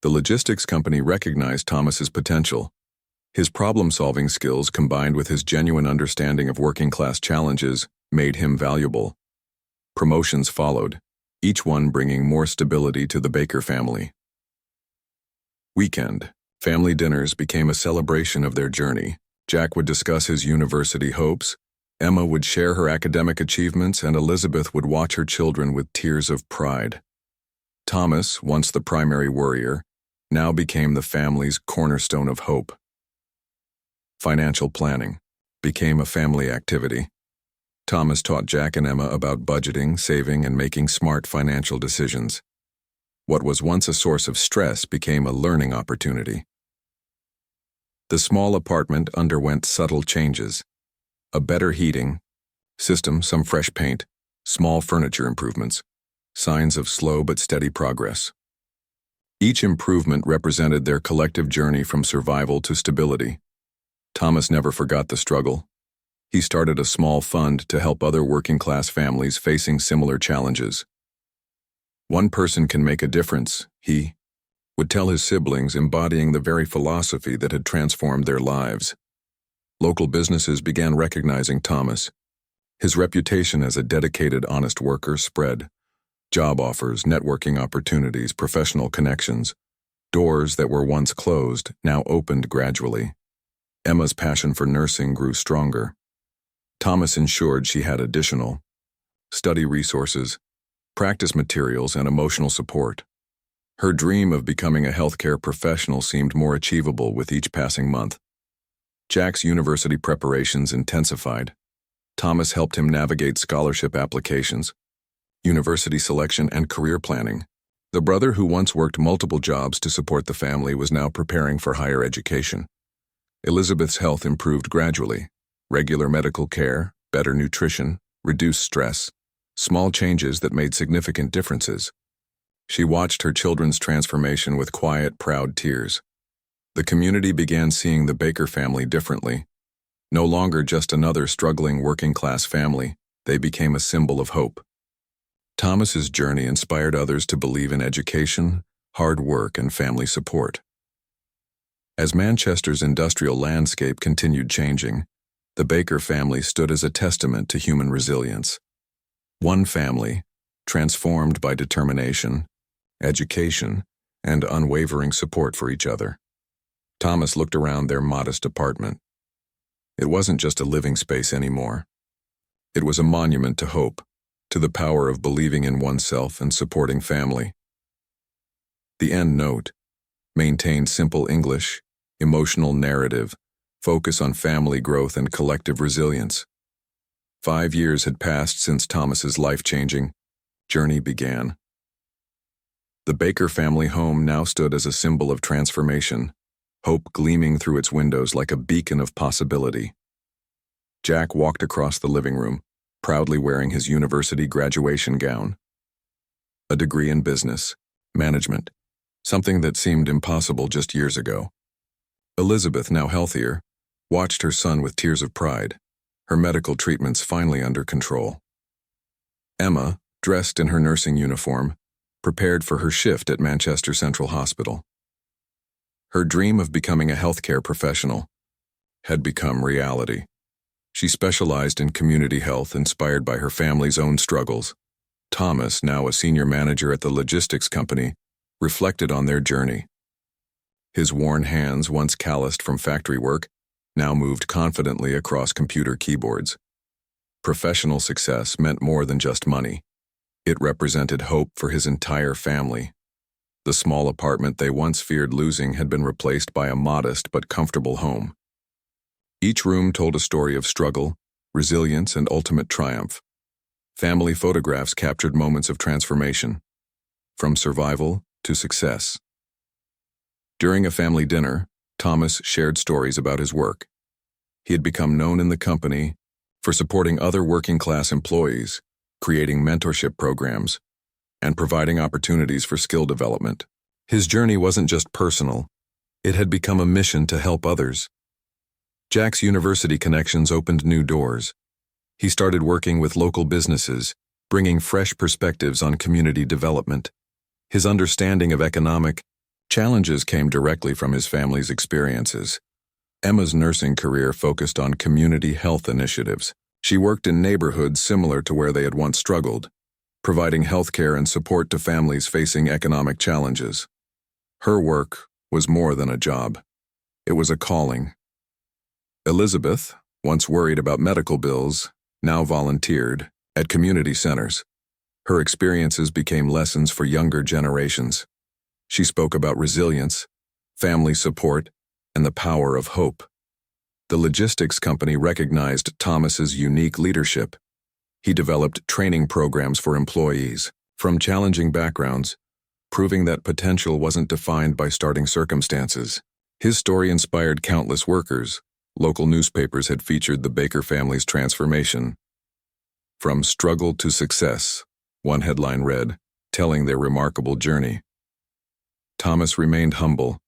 The logistics company recognized Thomas's potential. His problem-solving skills combined with his genuine understanding of working-class challenges made him valuable. Promotions followed, each one bringing more stability to the Baker family. Weekend. Family dinners became a celebration of their journey. Jack would discuss his university hopes, Emma would share her academic achievements, and Elizabeth would watch her children with tears of pride. Thomas, once the primary worrier, now became the family's cornerstone of hope. Financial planning became a family activity. Thomas taught Jack and Emma about budgeting, saving, and making smart financial decisions. What was once a source of stress became a learning opportunity. The small apartment underwent subtle changes. A better heating system, some fresh paint, small furniture improvements, signs of slow but steady progress. Each improvement represented their collective journey from survival to stability. Thomas never forgot the struggle. He started a small fund to help other working-class families facing similar challenges. One person can make a difference, he would tell his siblings, embodying the very philosophy that had transformed their lives. Local businesses began recognizing Thomas. His reputation as a dedicated, honest worker spread. Job offers, networking opportunities, professional connections. Doors that were once closed now opened gradually. Emma's passion for nursing grew stronger. Thomas ensured she had additional study resources, practice materials, and emotional support. Her dream of becoming a healthcare professional seemed more achievable with each passing month. Jack's university preparations intensified. Thomas helped him navigate scholarship applications, university selection, and career planning. The brother who once worked multiple jobs to support the family was now preparing for higher education. Elizabeth's health improved gradually. Regular medical care, better nutrition, reduced stress, small changes that made significant differences. She watched her children's transformation with quiet, proud tears. The community began seeing the Baker family differently. No longer just another struggling working-class family, they became a symbol of hope. Thomas's journey inspired others to believe in education, hard work, and family support. As Manchester's industrial landscape continued changing, the Baker family stood as a testament to human resilience. One family, transformed by determination, education, and unwavering support for each other. Thomas looked around their modest apartment. It wasn't just a living space anymore. It was a monument to hope, to the power of believing in oneself and supporting family. The end note maintained simple English, emotional narrative, focus on family growth and collective resilience. 5 years had passed since Thomas's life-changing journey began. The Baker family home now stood as a symbol of transformation, hope gleaming through its windows like a beacon of possibility. Jack walked across the living room, proudly wearing his university graduation gown. A degree in business, management, something that seemed impossible just years ago. Elizabeth, now healthier, watched her son with tears of pride, her medical treatments finally under control. Emma, dressed in her nursing uniform, prepared for her shift at Manchester Central Hospital. Her dream of becoming a healthcare professional had become reality. She specialized in community health, inspired by her family's own struggles. Thomas, now a senior manager at the logistics company, reflected on their journey. His worn hands, once calloused from factory work, now moved confidently across computer keyboards. Professional success meant more than just money. It represented hope for his entire family. The small apartment they once feared losing had been replaced by a modest but comfortable home. Each room told a story of struggle, resilience, and ultimate triumph. Family photographs captured moments of transformation, from survival to success. During a family dinner, Thomas shared stories about his work. He had become known in the company for supporting other working-class employees, creating mentorship programs, and providing opportunities for skill development. His journey wasn't just personal, it had become a mission to help others. Jack's university connections opened new doors. He started working with local businesses, bringing fresh perspectives on community development. His understanding of economic Challenges came directly from his family's experiences. Emma's nursing career focused on community health initiatives. She worked in neighborhoods similar to where they had once struggled, providing healthcare and support to families facing economic challenges. Her work was more than a job. It was a calling. Elizabeth, once worried about medical bills, now volunteered at community centers. Her experiences became lessons for younger generations. She spoke about resilience, family support, and the power of hope. The logistics company recognized Thomas's unique leadership. He developed training programs for employees from challenging backgrounds, proving that potential wasn't defined by starting circumstances. His story inspired countless workers. Local newspapers had featured the Baker family's transformation. From struggle to success, one headline read, telling their remarkable journey. Thomas remained humble,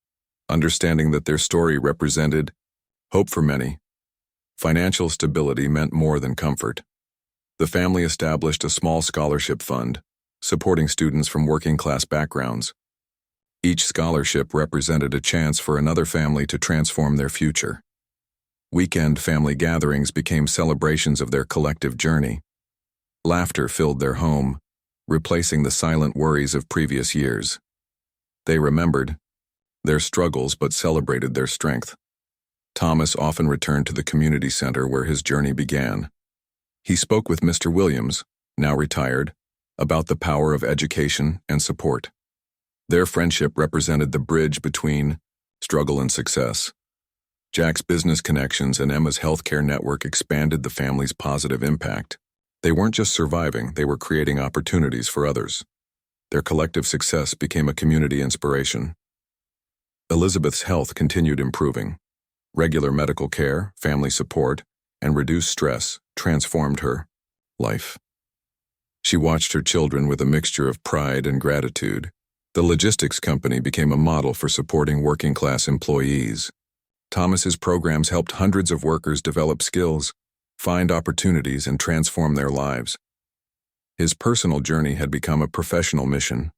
understanding that their story represented hope for many. Financial stability meant more than comfort. The family established a small scholarship fund, supporting students from working-class backgrounds. Each scholarship represented a chance for another family to transform their future. Weekend family gatherings became celebrations of their collective journey. Laughter filled their home, replacing the silent worries of previous years. They remembered their struggles but celebrated their strength. Thomas often returned to the community center where his journey began. He spoke with Mr. Williams, now retired, about the power of education and support. Their friendship represented the bridge between struggle and success. Jack's business connections and Emma's healthcare network expanded the family's positive impact. They weren't just surviving, they were creating opportunities for others. Their collective success became a community inspiration. Elizabeth's health continued improving. Regular medical care, family support, and reduced stress transformed her life. She watched her children with a mixture of pride and gratitude. The logistics company became a model for supporting working-class employees. Thomas's programs helped hundreds of workers develop skills, find opportunities, and transform their lives. His personal journey had become a professional mission.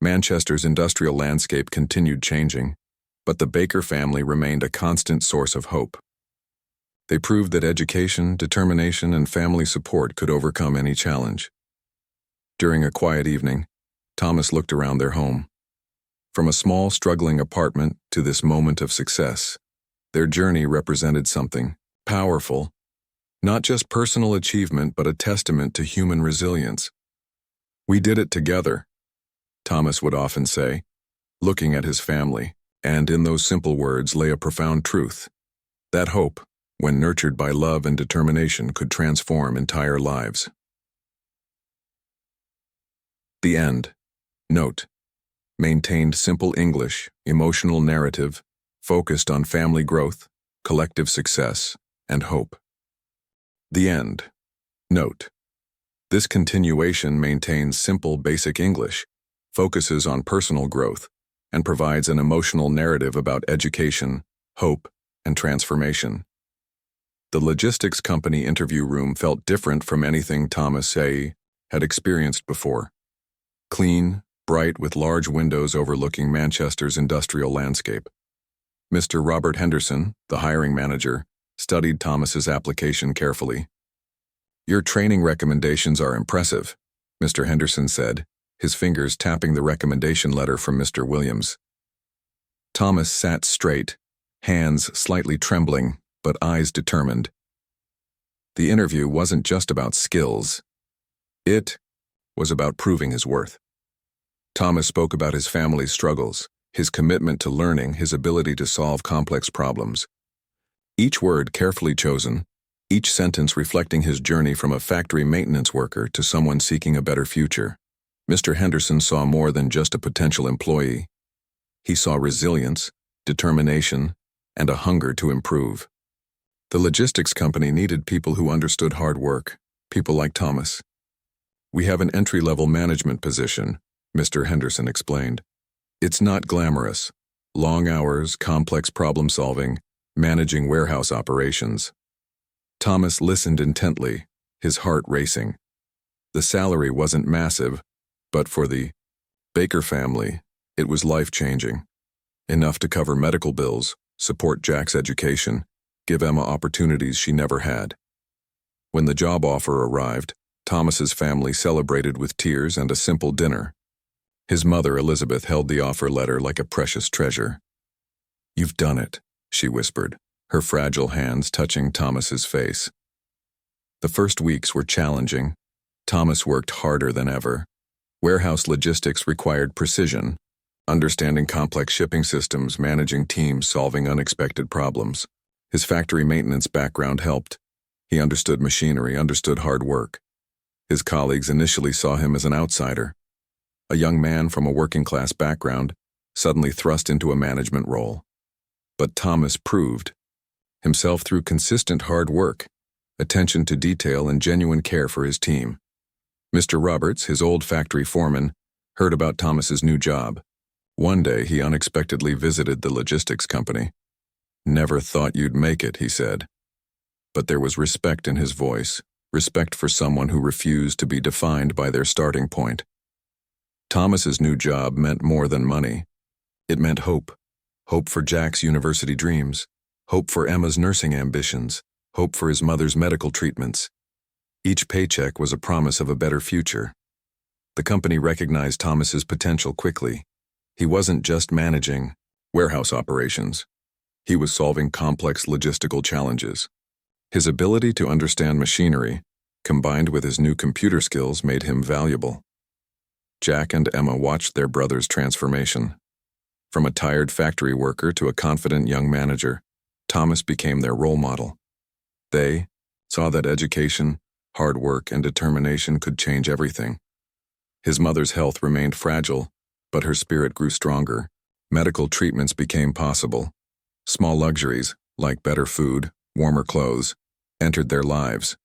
Manchester's industrial landscape continued changing, but the Baker family remained a constant source of hope. They proved that education, determination, and family support could overcome any challenge. During a quiet evening, Thomas looked around their home. From a small, struggling apartment to this moment of success, their journey represented something powerful, not just personal achievement but a testament to human resilience. "We did it together," Thomas would often say, looking at his family, and in those simple words lay a profound truth. That hope, when nurtured by love and determination, could transform entire lives. The end. Note: maintained simple English, emotional narrative, focused on family growth, collective success, and hope. The end. Note: this continuation maintains simple basic English, focuses on personal growth, and provides an emotional narrative about education, hope, and transformation. The logistics company interview room felt different from anything Thomas had experienced before. Clean, bright, with large windows overlooking Manchester's industrial landscape. Mr. Robert Henderson, the hiring manager, studied Thomas's application carefully. "Your training recommendations are impressive," Mr. Henderson said, his fingers tapping the recommendation letter from Mr. Williams. Thomas sat straight, hands slightly trembling, but eyes determined. The interview wasn't just about skills. It was about proving his worth. Thomas spoke about his family's struggles, his commitment to learning, his ability to solve complex problems. Each word carefully chosen, each sentence reflecting his journey from a factory maintenance worker to someone seeking a better future. Mr. Henderson saw more than just a potential employee. He saw resilience, determination, and a hunger to improve. The logistics company needed people who understood hard work, people like Thomas. "We have an entry-level management position," Mr. Henderson explained. "It's not glamorous. Long hours, complex problem-solving, managing warehouse operations." Thomas listened intently, his heart racing. The salary wasn't massive, but for the Baker family, It was life-changing. Enough to cover medical bills, support Jack's education, give Emma opportunities she never had. When the job offer arrived, Thomas's family celebrated with tears and a simple dinner. His mother, Elizabeth, held the offer letter like a precious treasure. "You've done it," she whispered, her fragile hands touching Thomas's face. The first weeks were challenging. Thomas worked harder than ever. Warehouse logistics required precision, understanding complex shipping systems, managing teams, solving unexpected problems. His factory maintenance background helped. He understood machinery, understood hard work. His colleagues initially saw him as an outsider, a young man from a working-class background, suddenly thrust into a management role. But Thomas proved himself through consistent hard work, attention to detail, and genuine care for his team. Mr. Roberts, his old factory foreman, heard about Thomas's new job. One day, he unexpectedly visited the logistics company. "Never thought you'd make it," he said. But there was respect in his voice, respect for someone who refused to be defined by their starting point. Thomas's new job meant more than money. It meant hope. Hope for Jack's university dreams. Hope for Emma's nursing ambitions. Hope for his mother's medical treatments. Each paycheck was a promise of a better future. The company recognized Thomas's potential quickly. He wasn't just managing warehouse operations. He was solving complex logistical challenges. His ability to understand machinery, combined with his new computer skills, made him valuable. Jack and Emma watched their brother's transformation. From a tired factory worker to a confident young manager, Thomas became their role model. They saw that education, hard work, and determination could change everything. His mother's health remained fragile, but her spirit grew stronger. Medical treatments became possible. Small luxuries, like better food, warmer clothes, entered their lives.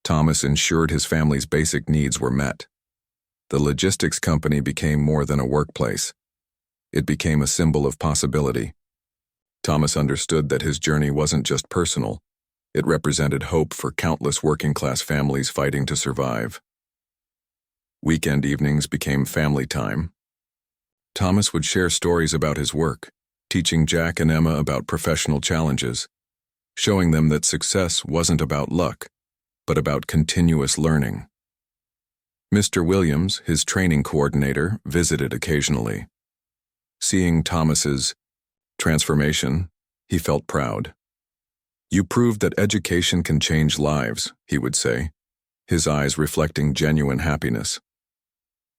Thomas ensured his family's basic needs were met. The logistics company became more than a workplace. It became a symbol of possibility. Thomas understood that his journey wasn't just personal. It represented hope for countless working-class families fighting to survive. Weekend evenings became family time. Thomas would share stories about his work, teaching Jack and Emma about professional challenges, showing them that success wasn't about luck, but about continuous learning. Mr. Williams, his training coordinator, visited occasionally. Seeing Thomas's transformation, he felt proud. "You proved that education can change lives," he would say, his eyes reflecting genuine happiness.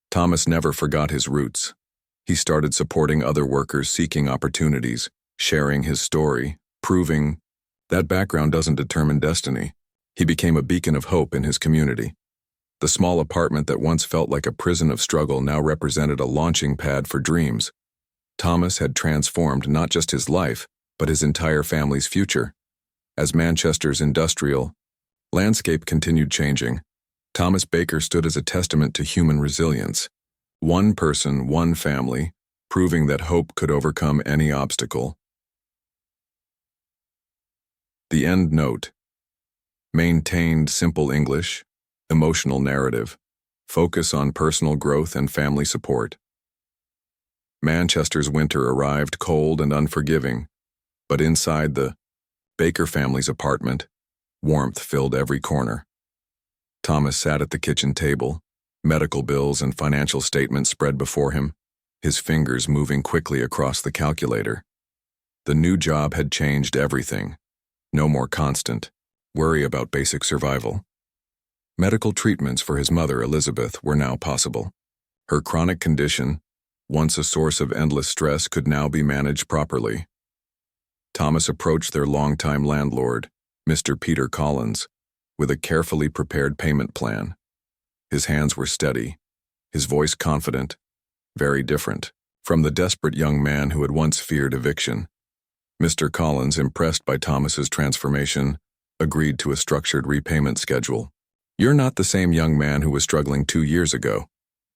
Thomas never forgot his roots. He started supporting other workers seeking opportunities, sharing his story, proving that background doesn't determine destiny. He became a beacon of hope in his community. The small apartment that once felt like a prison of struggle now represented a launching pad for dreams. Thomas had transformed not just his life, but his entire family's future. As Manchester's industrial landscape continued changing, Thomas Baker stood as a testament to human resilience. One person, one family, proving that hope could overcome any obstacle. The end note. Maintained simple English, emotional narrative, focus on personal growth and family support. Manchester's winter arrived cold and unforgiving, but inside the Baker family's apartment, warmth filled every corner. Thomas sat at the kitchen table, medical bills and financial statements spread before him, his fingers moving quickly across the calculator. The new job had changed everything. No more constant worry about basic survival. Medical treatments for his mother, Elizabeth, were now possible. Her chronic condition, once a source of endless stress, could now be managed properly. Thomas approached their longtime landlord, Mr. Peter Collins, with a carefully prepared payment plan. His hands were steady, his voice confident, very different from the desperate young man who had once feared eviction. Mr. Collins, impressed by Thomas's transformation, agreed to a structured repayment schedule. "You're not the same young man who was struggling 2 years ago,"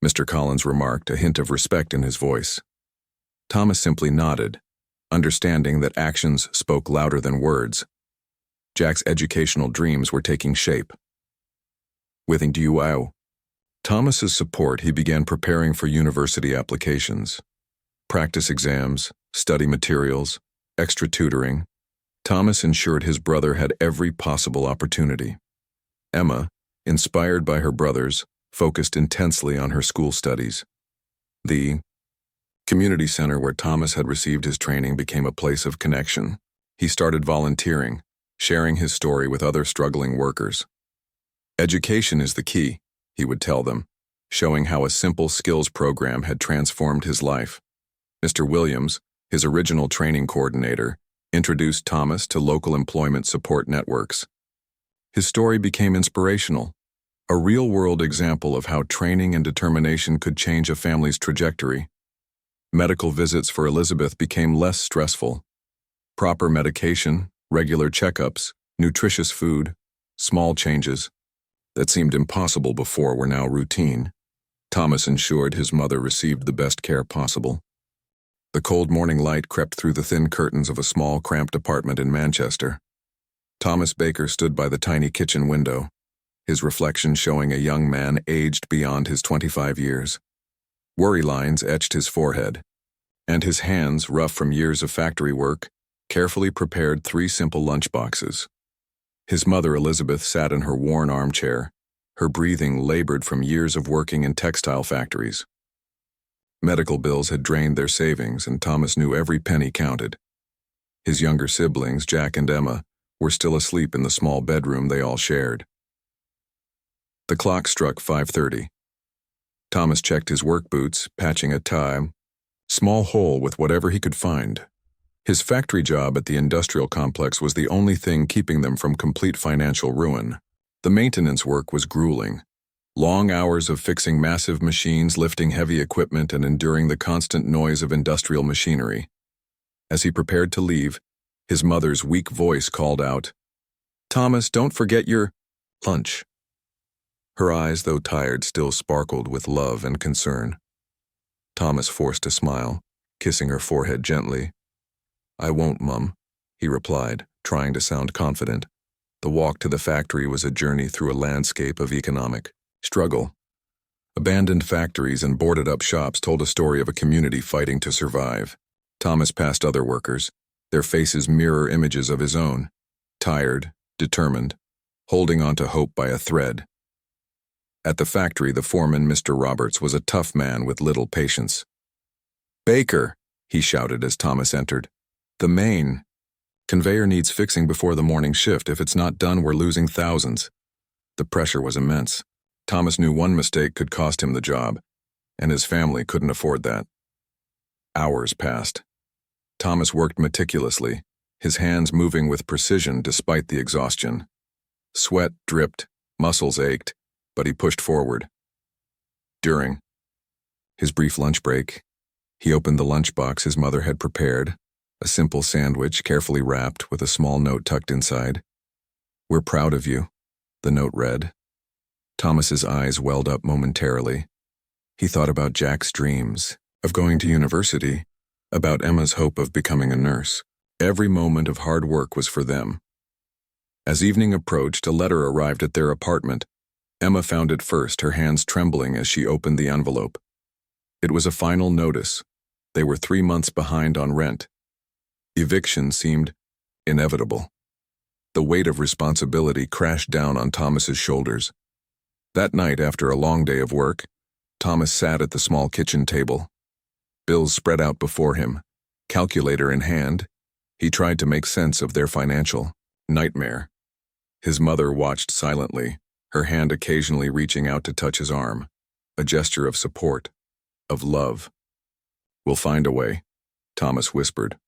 Mr. Collins remarked, a hint of respect in his voice. Thomas simply nodded, understanding that actions spoke louder than words. Jack's educational dreams were taking shape. With Thomas's support, he began preparing for university applications. Practice exams, study materials, extra tutoring. Thomas ensured his brother had every possible opportunity. Emma, inspired by her brothers, focused intensely on her school studies. The community center where Thomas had received his training became a place of connection. He started volunteering, sharing his story with other struggling workers. Education is the key, he would tell them, showing how a simple skills program had transformed his life. Mr. Williams, his original training coordinator, introduced Thomas to local employment support networks. His story became inspirational, a real-world example of how training and determination could change a family's trajectory. Medical visits for Elizabeth became less stressful. Proper medication, regular checkups, nutritious food, small changes that seemed impossible before were now routine. Thomas ensured his mother received the best care possible. The cold morning light crept through the thin curtains of a small, cramped apartment in Manchester. Thomas Baker stood by the tiny kitchen window, his reflection showing a young man aged beyond his 25 years. Worry lines etched his forehead, and his hands, rough from years of factory work, carefully prepared 3 simple lunchboxes. His mother, Elizabeth, sat in her worn armchair, her breathing labored from years of working in textile factories. Medical bills had drained their savings, and Thomas knew every penny counted. His younger siblings, Jack and Emma, were still asleep in the small bedroom they all shared. The clock struck 5:30. Thomas checked his work boots, patching a small hole with whatever he could find. His factory job at the industrial complex was the only thing keeping them from complete financial ruin. The maintenance work was grueling. Long hours of fixing massive machines, lifting heavy equipment, and enduring the constant noise of industrial machinery. As he prepared to leave, his mother's weak voice called out, "Thomas, don't forget your lunch." Her eyes, though tired, still sparkled with love and concern. Thomas forced a smile, kissing her forehead gently. "I won't, Mum," he replied, trying to sound confident. The walk to the factory was a journey through a landscape of economic struggle. Abandoned factories and boarded-up shops told a story of a community fighting to survive. Thomas passed other workers, their faces mirror images of his own, tired, determined, holding on to hope by a thread. At the factory, the foreman, Mr. Roberts, was a tough man with little patience. "Baker," he shouted as Thomas entered. "The main conveyor needs fixing before the morning shift. If it's not done, we're losing thousands." The pressure was immense. Thomas knew one mistake could cost him the job, and his family couldn't afford that. Hours passed. Thomas worked meticulously, his hands moving with precision despite the exhaustion. Sweat dripped, muscles ached, but he pushed forward. During his brief lunch break, he opened the lunchbox his mother had prepared, a simple sandwich carefully wrapped with a small note tucked inside. "We're proud of you," the note read. Thomas's eyes welled up momentarily. He thought about Jack's dreams of going to university, about Emma's hope of becoming a nurse. Every moment of hard work was for them. As evening approached, a letter arrived at their apartment. Emma found it first, her hands trembling as she opened the envelope. It was a final notice. They were 3 months behind on rent. Eviction seemed inevitable. The weight of responsibility crashed down on Thomas's shoulders. That night, after a long day of work, Thomas sat at the small kitchen table. Bills spread out before him, calculator in hand. He tried to make sense of their financial nightmare. His mother watched silently, her hand occasionally reaching out to touch his arm, a gesture of support, of love. "We'll find a way," Thomas whispered,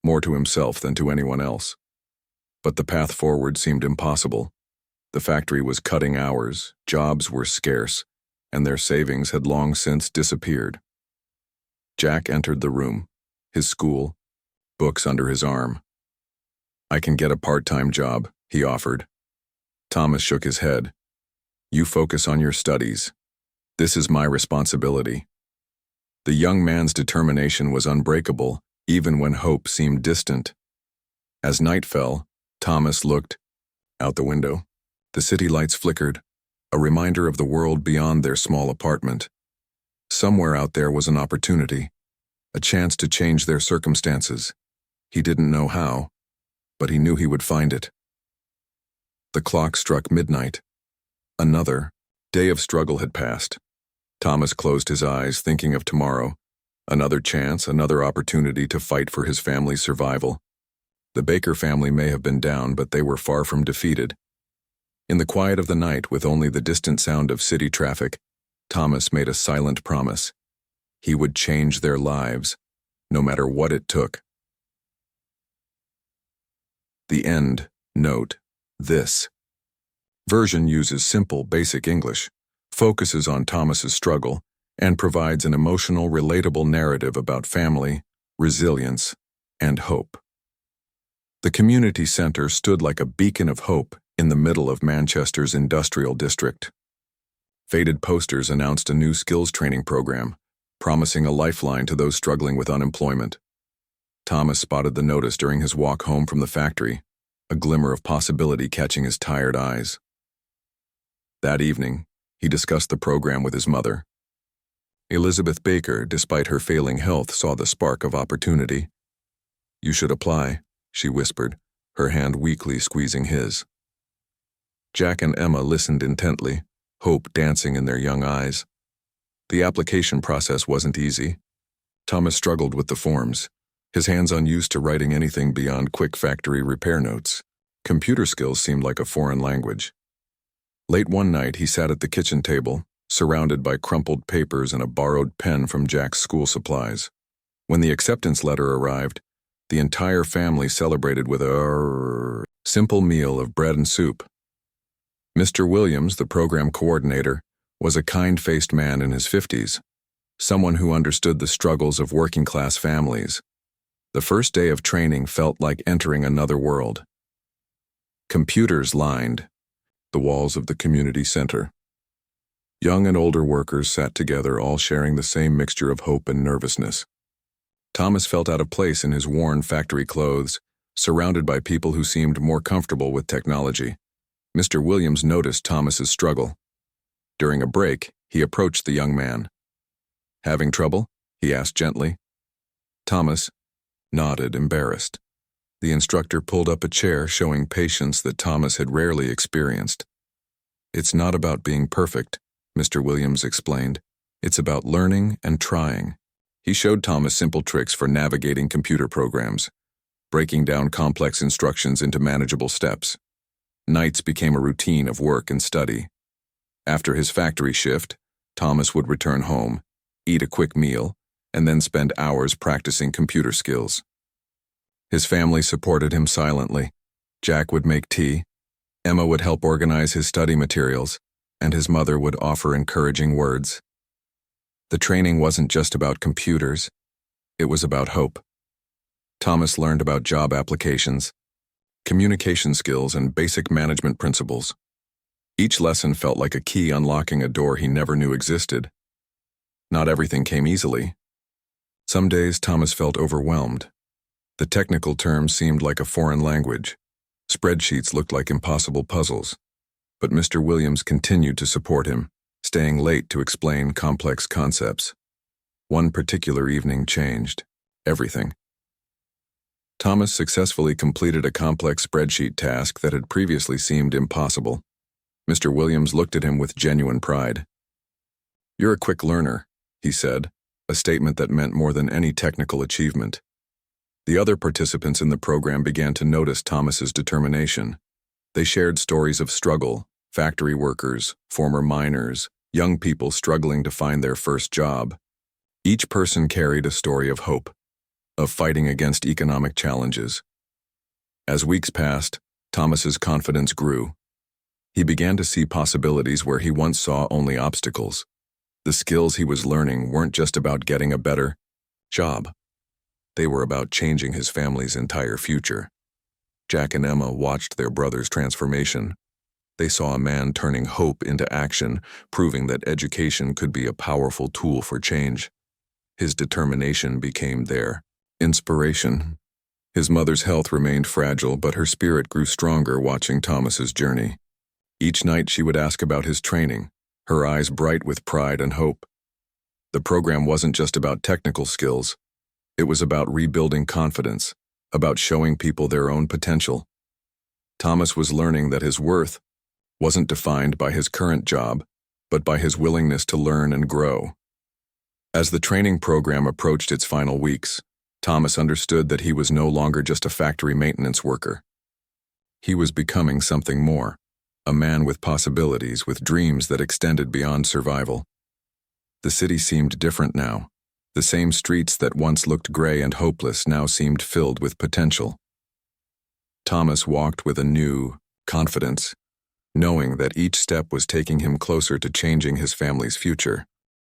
more to himself than to anyone else. But the path forward seemed impossible. The factory was cutting hours, jobs were scarce, and their savings had long since disappeared. Jack entered the room, his school, books under his arm. "I can get a part-time job," he offered. Thomas shook his head. "You focus on your studies. This is my responsibility." The young man's determination was unbreakable, even when hope seemed distant. As night fell, Thomas looked out the window. The city lights flickered, a reminder of the world beyond their small apartment. Somewhere out there was an opportunity. a chance to change their circumstances. He didn't know how, but he knew he would find it. The clock struck midnight. Another day of struggle had passed. Thomas closed his eyes, thinking of tomorrow. Another chance, another opportunity to fight for his family's survival. The Baker family may have been down, but they were far from defeated. In the quiet of the night, with only the distant sound of city traffic, Thomas made a silent promise. He would change their lives, no matter what it took. The end note. This version uses simple, basic English, focuses on Thomas's struggle, and provides an emotional, relatable narrative about family, resilience, and hope. The community center stood like a beacon of hope in the middle of Manchester's industrial district. Faded posters announced a new skills training program, promising a lifeline to those struggling with unemployment. Thomas spotted the notice during his walk home from the factory, a glimmer of possibility catching his tired eyes. That evening, he discussed the program with his mother. Elizabeth Baker, despite her failing health, saw the spark of opportunity. "You should apply," she whispered, her hand weakly squeezing his. Jack and Emma listened intently, hope dancing in their young eyes. The application process wasn't easy. Thomas struggled with the forms, his hands unused to writing anything beyond quick factory repair notes. Computer skills seemed like a foreign language. Late one night, he sat at the kitchen table, surrounded by crumpled papers and a borrowed pen from Jack's school supplies. When the acceptance letter arrived, the entire family celebrated with a simple meal of bread and soup. Mr. Williams, the program coordinator, was a kind-faced man in his 50s, someone who understood the struggles of working-class families. The first day of training felt like entering another world. Computers lined the walls of the community center. Young and older workers sat together, all sharing the same mixture of hope and nervousness. Thomas felt out of place in his worn factory clothes, surrounded by people who seemed more comfortable with technology. Mr. Williams noticed Thomas's struggle. During a break, he approached the young man. "Having trouble?" he asked gently. Thomas nodded, embarrassed. The instructor pulled up a chair, showing patience that Thomas had rarely experienced. "It's not about being perfect," Mr. Williams explained. "It's about learning and trying." He showed Thomas simple tricks for navigating computer programs, breaking down complex instructions into manageable steps. Nights became a routine of work and study. After his factory shift, Thomas would return home, eat a quick meal, and then spend hours practicing computer skills. His family supported him silently. Jack would make tea, Emma would help organize his study materials, and his mother would offer encouraging words. The training wasn't just about computers, it was about hope. Thomas learned about job applications, communication skills, and basic management principles. Each lesson felt like a key unlocking a door he never knew existed. Not everything came easily. Some days Thomas felt overwhelmed. The technical terms seemed like a foreign language. Spreadsheets looked like impossible puzzles. But Mr. Williams continued to support him, staying late to explain complex concepts. One particular evening changed everything. Thomas successfully completed a complex spreadsheet task that had previously seemed impossible. Mr. Williams looked at him with genuine pride. "You're a quick learner," he said, a statement that meant more than any technical achievement. The other participants in the program began to notice Thomas's determination. They shared stories of struggle, factory workers, former miners, young people struggling to find their first job. Each person carried a story of hope, of fighting against economic challenges. As weeks passed, Thomas's confidence grew. He began to see possibilities where he once saw only obstacles. The skills he was learning weren't just about getting a better job. They were about changing his family's entire future. Jack and Emma watched their brother's transformation. They saw a man turning hope into action, proving that education could be a powerful tool for change. His determination became their inspiration. His mother's health remained fragile, but her spirit grew stronger watching Thomas's journey. Each night she would ask about his training, her eyes bright with pride and hope. The program wasn't just about technical skills, It was about rebuilding confidence, about showing people their own potential. Thomas was learning that his worth wasn't defined by his current job, but by his willingness to learn and grow. As the training program approached its final weeks, Thomas understood that he was no longer just a factory maintenance worker. He was becoming something more, a man with possibilities, with dreams that extended beyond survival. The city seemed different now. The same streets that once looked gray and hopeless now seemed filled with potential. Thomas walked with a new confidence, knowing that each step was taking him closer to changing his family's future.